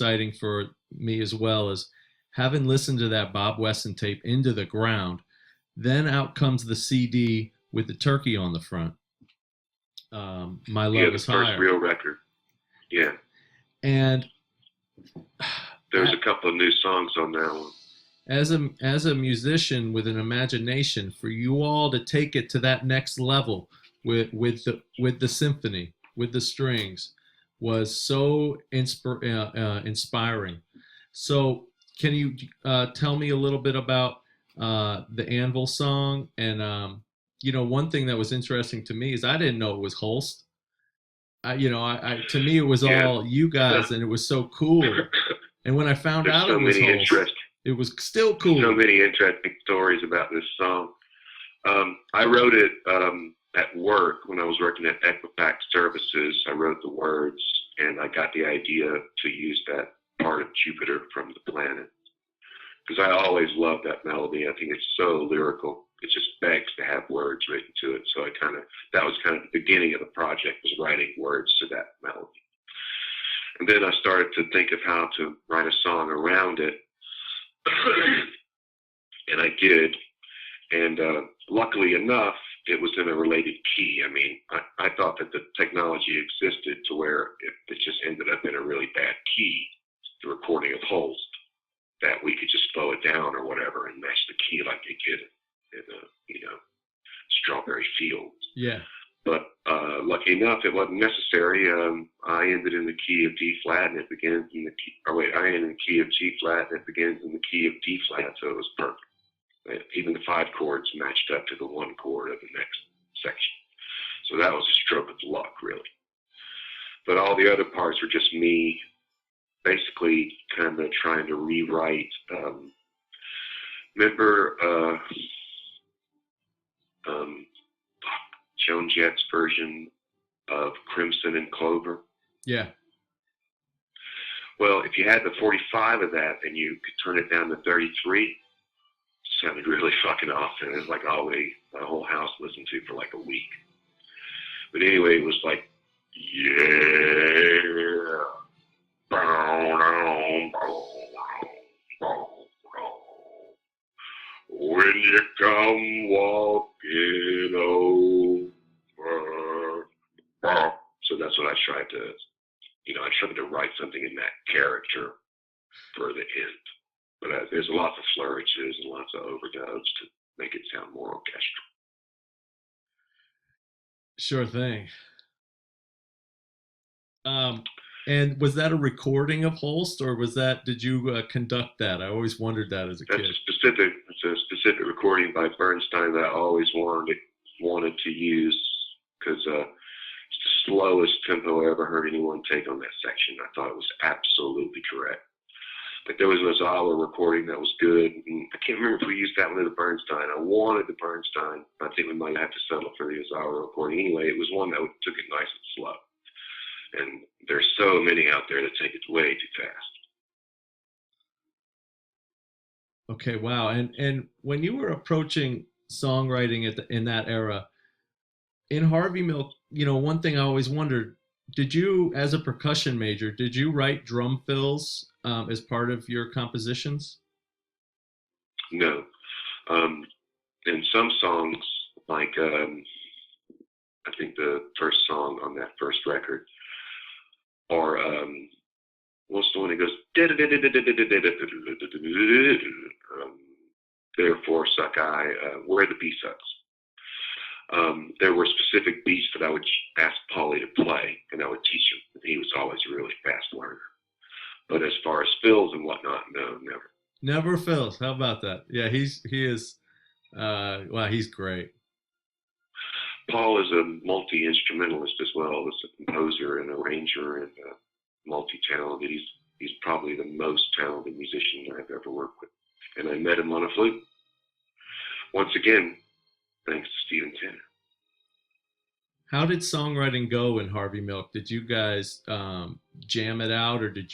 exciting for me as well is having listened to that Bob Weston tape Into the Ground. Then out comes the CD with the turkey on the front. My Yeah, Love the Is first Higher. real record. Yeah. And There's a couple of new songs on that one. As a musician with an imagination, for you all to take it to that next level with the symphony, with the strings, was so inspiring. So, can you tell me a little bit about the Anvil song? And one thing that was interesting to me is I didn't know it was Holst. I to me it was Yeah. all you guys, and it was so cool. And when I found There's out so it was many Holst, it was still so cool. many interesting stories about this song. I wrote it at work when I was working at Equifax Services. I wrote the words, and I got the idea to use that part of Jupiter from the planet because I always loved that melody. I think it's so lyrical. It just begs to have words written to it. So that was kind of the beginning of the project, was writing words to that melody. And then I started to think of how to write a song around it. And I did. And luckily enough, it was in a related key. I mean, I thought that the technology existed to where it just ended up in a really bad key, the recording of Holst, that we could just slow it down or whatever and match the key like they did in Strawberry Fields. Yeah. But lucky enough, it wasn't necessary. I ended in the key of D flat, and it begins in the key. Or wait, I ended in the key of G flat, and it begins in the key of D flat. So it was perfect. Even the 5 chords matched up to the 1 chord of the next section. So that was a stroke of luck, really. But all the other parts were just me, basically kind of trying to rewrite. Remember Joan Jett's version of Crimson and Clover? Yeah. Well, if you had the 45 of that and you could turn it down to 33, it sounded really fucking awesome. It was like all the whole house listened to for like a week. But anyway, it was like, yeah. When you come walking over. So that's what I tried to, I tried to write something in that character for the end. But there's lots of flourishes and lots of overdubs to make it sound more orchestral. Sure thing. And was that a recording of Holst, or did you conduct that? I always wondered that as a kid. It's a specific recording by Bernstein that I always wanted to use because it's the slowest tempo I ever heard anyone take on that section. I thought it was absolutely correct. Like there was an Ozawa recording that was good. And I can't remember if we used that one or the Bernstein. I wanted the Bernstein. I think we might have to settle for the Ozawa recording. Anyway, it was one that took it nice and slow. And there's so many out there that take it way too fast. Okay, wow. And when you were approaching songwriting in that era, in Harvey Milk, one thing I always wondered, did you, as a percussion major, did you write drum fills as part of your compositions? No. In some songs, like I think the first song on that first record, or what's the one that goes therefore suck I, where the bee sucks. There were specific beats that I would ask Paulie to play, and I would teach him. He was always a really fast learner. But as far as fills and whatnot, no, never. Never fills. How about that? Yeah, he is. Wow, he's great. Paul is a multi-instrumentalist as well as a composer and arranger and multi-talented. He's probably the most talented musician I've ever worked with. And I met him on a flute. Once again, thanks to Stephen Tanner. How did songwriting go in Harvey Milk? Did you guys jam it out, or did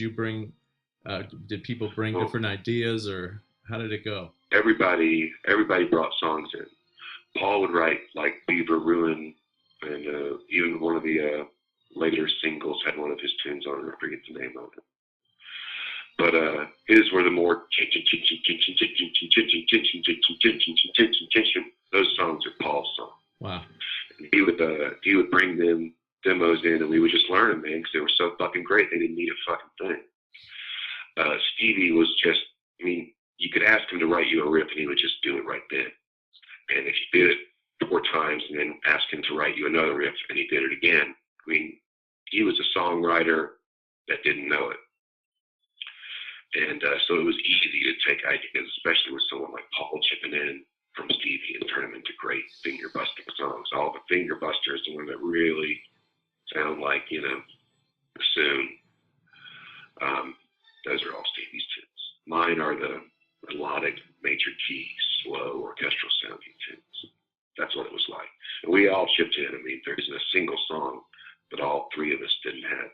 did people bring different ideas, or how did it go? Everybody brought songs in. Paul would write like Beaver Ruin, and even one of the later singles had one of his tunes on it. I forget the name of it. But his were the more those songs are Paul's songs. Wow. And he would bring them demos in, and we would just learn them, man, because they were so fucking great. They didn't need a fucking thing. Stevie was just, I mean, you could ask him to write you a riff, and he would just do it right then. And if you did it 4 times and then ask him to write you another riff, and he did it again, I mean, he was a songwriter that didn't know it. And so it was easy to take ideas, especially with someone like Paul chipping in from Stevie and turn them into great finger busting songs. All the finger busters, the one that really sound like, you know, bassoon. Those are all Stevie's tunes. Mine are the melodic, major key, slow, orchestral sounding tunes. That's what it was like. And we all chipped in. I mean, there isn't a single song that all 3 of us didn't have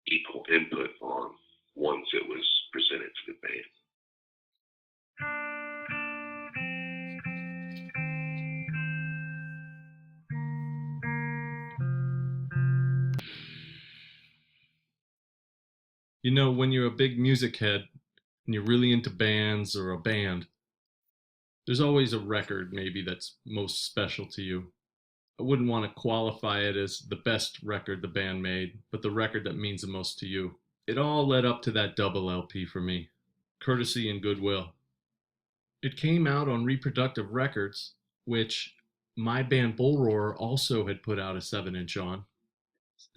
equal input on once it was presented to the band. You know, when you're a big music head and you're really into bands or a band, there's always a record maybe that's most special to you. I wouldn't want to qualify it as the best record the band made, but the record that means the most to you. It all led up to that double LP for me, Courtesy and Goodwill. It came out on Reproductive Records, which my band Bull Roar also had put out a 7-inch on.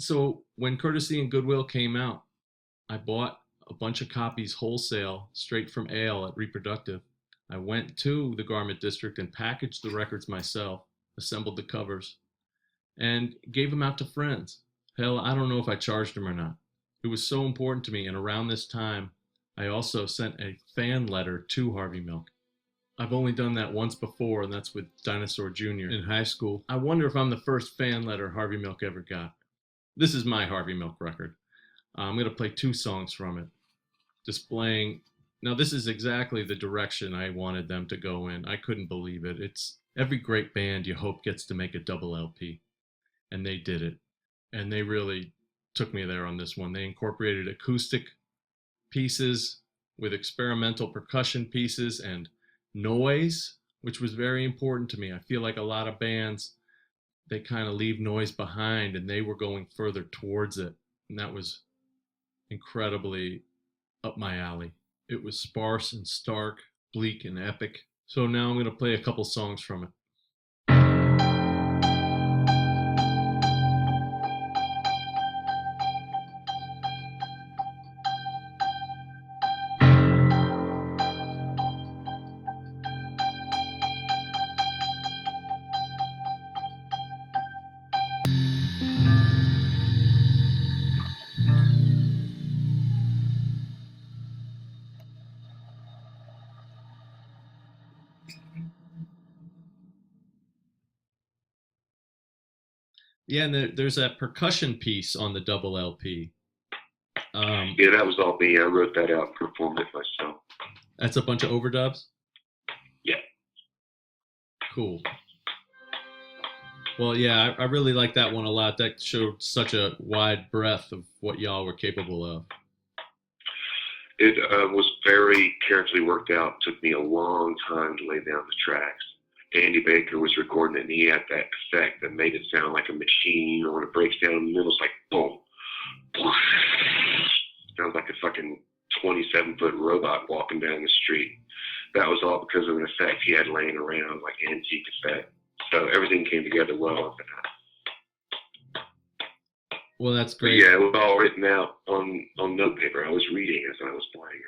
So when Courtesy and Goodwill came out, I bought a bunch of copies wholesale straight from Ale at Reproductive. I went to the Garment District and packaged the records myself, assembled the covers, and gave them out to friends. Hell, I don't know if I charged them or not. It was so important to me, and around this time, I also sent a fan letter to Harvey Milk. I've only done that once before, and that's with Dinosaur Jr. in high school. I wonder if I'm the first fan letter Harvey Milk ever got. This is my Harvey Milk record. I'm going to play 2 songs from it, displaying. Now, this is exactly the direction I wanted them to go in. I couldn't believe it. It's every great band you hope gets to make a double LP, and they did it. And they really took me there on this one. They incorporated acoustic pieces with experimental percussion pieces and noise, which was very important to me. I feel like a lot of bands, they kind of leave noise behind, and they were going further towards it. And that was incredibly up my alley. It was sparse and stark, bleak and epic. So now I'm going to play a couple songs from it. Yeah, and there's that percussion piece on the double LP. Yeah, that was all me. I wrote that out and performed it myself. That's a bunch of overdubs? Yeah. Cool. Well, yeah, I really like that one a lot. That showed such a wide breadth of what y'all were capable of. It was very carefully worked out. It took me a long time to lay down the tracks. Andy Baker was recording it, and he had that effect that made it sound like a machine, or when it breaks down in the middle, it's like boom. Sounds like a fucking 27-foot robot walking down the street. That was all because of an effect he had laying around, like antique effect. So everything came together well after that. Well, that's great. But yeah, it was all written out on notepaper. I was reading as I was playing it.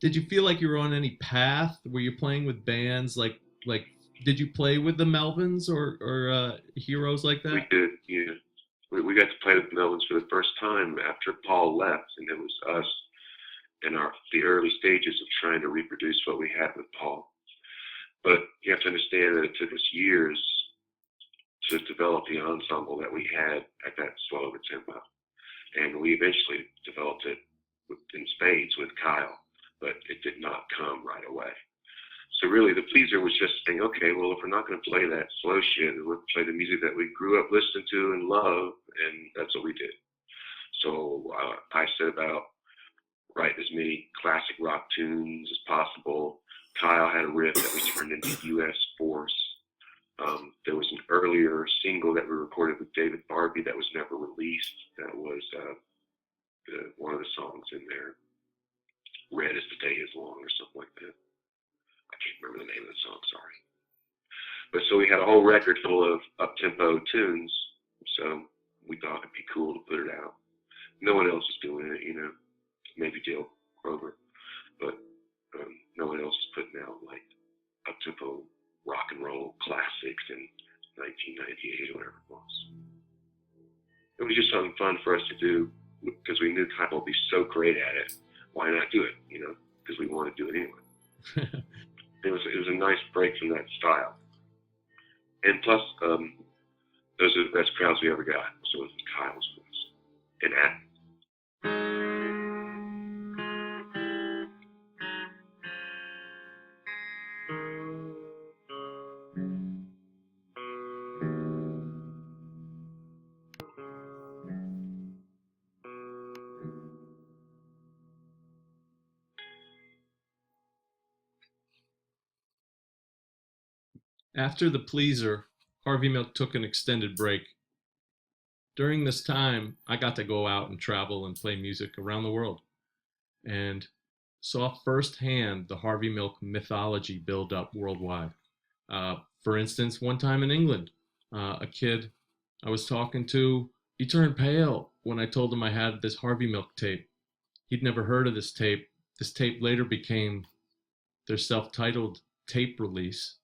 Did you feel like you were on any path? Were you playing with bands like did you play with the Melvins or heroes like that? We did, yeah. We got to play with the Melvins for the first time after Paul left, and it was us in the early stages of trying to reproduce what we had with Paul. But you have to understand that it took us years to develop the ensemble that we had at that slow of a tempo. and we eventually developed it in spades with Kyle, but it did not come right away. So really, the pleaser was just saying, okay, well, if we're not going to play that slow shit, we'll play the music that we grew up listening to and love, and that's what we did. So I set about write as many classic rock tunes as possible. Kyle had a riff that we turned into U.S. Force. There was an earlier single that we recorded with David Barbie that was never released. That was one of the songs in there, Red as the Day is Long or something like that. I can't remember the name of the song, sorry. But so we had a whole record full of up-tempo tunes, so we thought it'd be cool to put it out. No one else is doing it, you know, maybe Dale Grover, but no one else is putting out like up-tempo rock and roll classics in 1998 or whatever it was. It was just something fun for us to do because we knew Kyle would be so great at it. Why not do it? You know, because we want to do it anyway. It was a nice break from that style. And plus, those are the best crowds we ever got. So it was Kyle's voice and acting. After the pleaser, Harvey Milk took an extended break. During this time, I got to go out and travel and play music around the world and saw firsthand the Harvey Milk mythology build up worldwide. For instance, one time in England, a kid I was talking to, he turned pale when I told him I had this Harvey Milk tape. He'd never heard of this tape. This tape later became their self-titled tape release.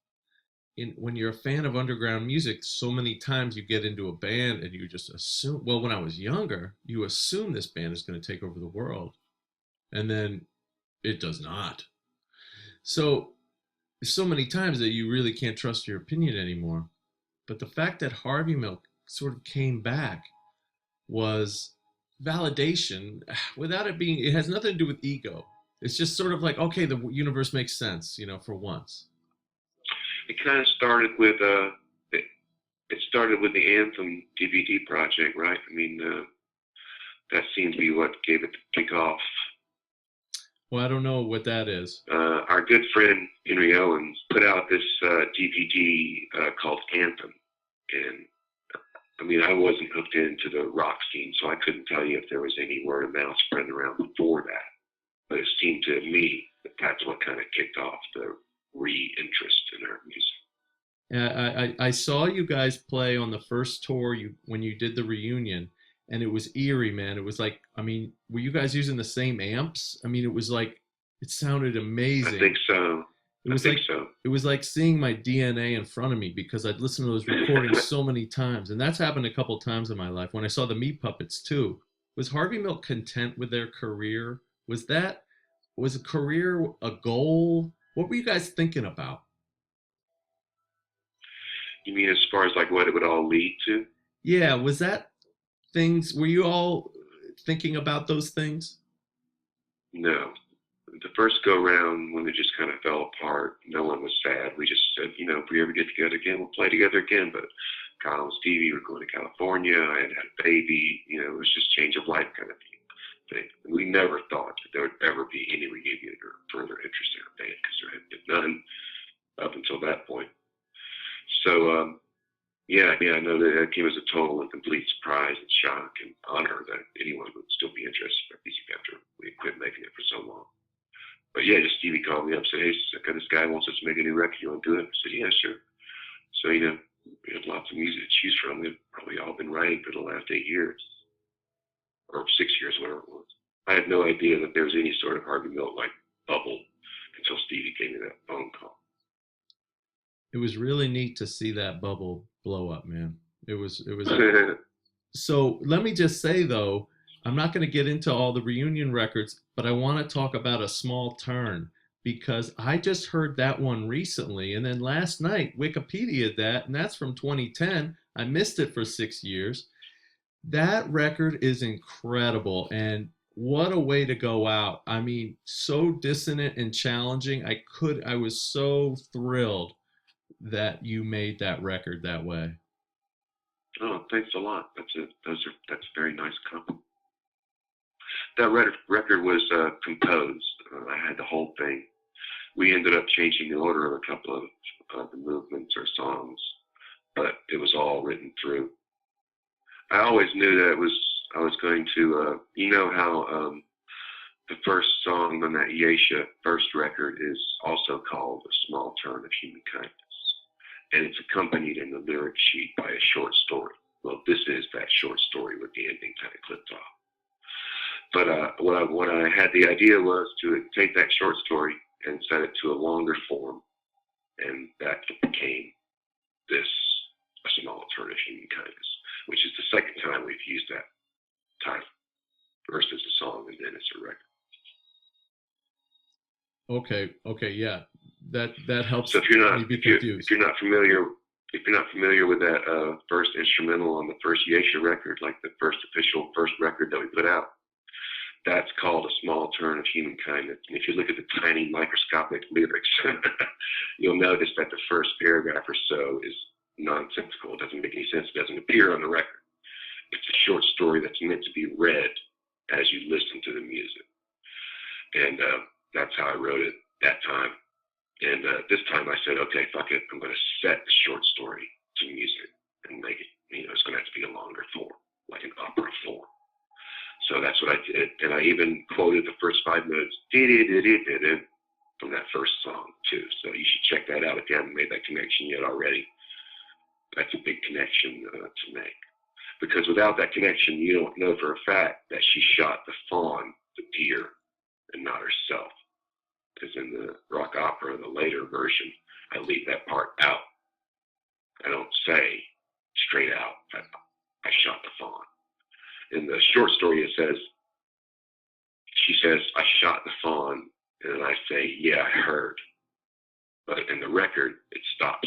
When you're a fan of underground music, so many times you get into a band and you just assume, well, when I was younger, you assume this band is going to take over the world. And then it does not. So many times that you really can't trust your opinion anymore. But the fact that Harvey Milk sort of came back was validation without it being, it has nothing to do with ego. It's just sort of like, okay, the universe makes sense, you know, for once. It kind of started with it started with the Anthem DVD project, right? I mean, that seemed to be what gave it the kickoff. Well, I don't know what that is. Our good friend Henry Owens put out this DVD called Anthem, and I mean, I wasn't hooked into the rock scene, so I couldn't tell you if there was any word of mouth spreading around before that. But it seemed to me that that's what kind of kicked off the re-interest in our music. I saw you guys play on the first tour when you did the reunion, and it was eerie, man. It was like, I mean, were you guys using the same amps? I mean, it was like, it sounded amazing. I think so. It was like seeing my DNA in front of me because I'd listened to those recordings so many times, and that's happened a couple times in my life. When I saw the Meat Puppets too, was Harvey Milk content with their career? Was a career a goal? What were you guys thinking about? You mean as far as like what it would all lead to? Yeah, was that things? Were you all thinking about those things? No. The first go round, when it just kind of fell apart, no one was sad. We just said, you know, if we ever get together again, we'll play together again. But Colin and Stevie were going to California. I had a baby. You know, it was just change of life kind of thing. We never thought that there would ever be any reunion or further interest in our band because there had been none up until that point. So, yeah, I know that it came as a total and complete surprise and shock and honor that anyone would still be interested in our music after we had quit making it for so long. But yeah, just Stevie called me up and said, hey, this guy wants us to make a new record. You want to do it? I said, yeah, sure. So, you know, we had lots of music to choose from. We've probably all been writing for the last 8 years or 6 years, whatever it was. I had no idea that there was any sort of Harvey Milk like bubble until Stevie gave me that phone call. It was really neat to see that bubble blow up, man. It was So let me just say though, I'm not going to get into all the reunion records, but I want to talk about A Small Turn because I just heard that one recently, and then last night Wikipedia'd that, and that's from 2010. I missed it for 6 years. That record is incredible, and what a way to go out. I mean, so dissonant and challenging. I was so thrilled that you made that record that way. Oh, thanks a lot. That's a very nice compliment. That record was composed. I had the whole thing. We ended up changing the order of a couple of the movements or songs, but it was all written through. I always knew that I was going to, you know how the first song on that Yesha first record is also called A Small Turn of Human Kindness. And it's accompanied in the lyric sheet by a short story. Well, this is that short story with the ending kind of clipped off. But what I had the idea was to take that short story and set it to a longer form, and that became this A Small Turn of Human Kindness, which is the second time we've used that title. First as a song, and then as a record. Okay, okay, yeah. That helps So me be confused. if you're not familiar with that first instrumental on the first Yesha record, like the first official first record that we put out, that's called A Small Turn of Human Kindness. And if you look at the tiny microscopic lyrics, you'll notice that the first paragraph or so is nonsensical. It doesn't make any sense. It doesn't appear on the record. It's a short story that's meant to be read as you listen to the music. And that's how I wrote it that time. And this time I said, okay, fuck it. I'm going to set the short story to music and make it, it's going to have to be a longer form, like an opera form. So that's what I did. And I even quoted the first 5 minutes from that first song, too. So you should check that out if you haven't made that connection yet already. That's a big connection to make. Because without that connection, you don't know for a fact that she shot the fawn, the deer, and not herself. Because in the rock opera, the later version, I leave that part out. I don't say straight out that I shot the fawn. In the short story, she says, I shot the fawn, and then I say, yeah, I heard. But in the record, it stops.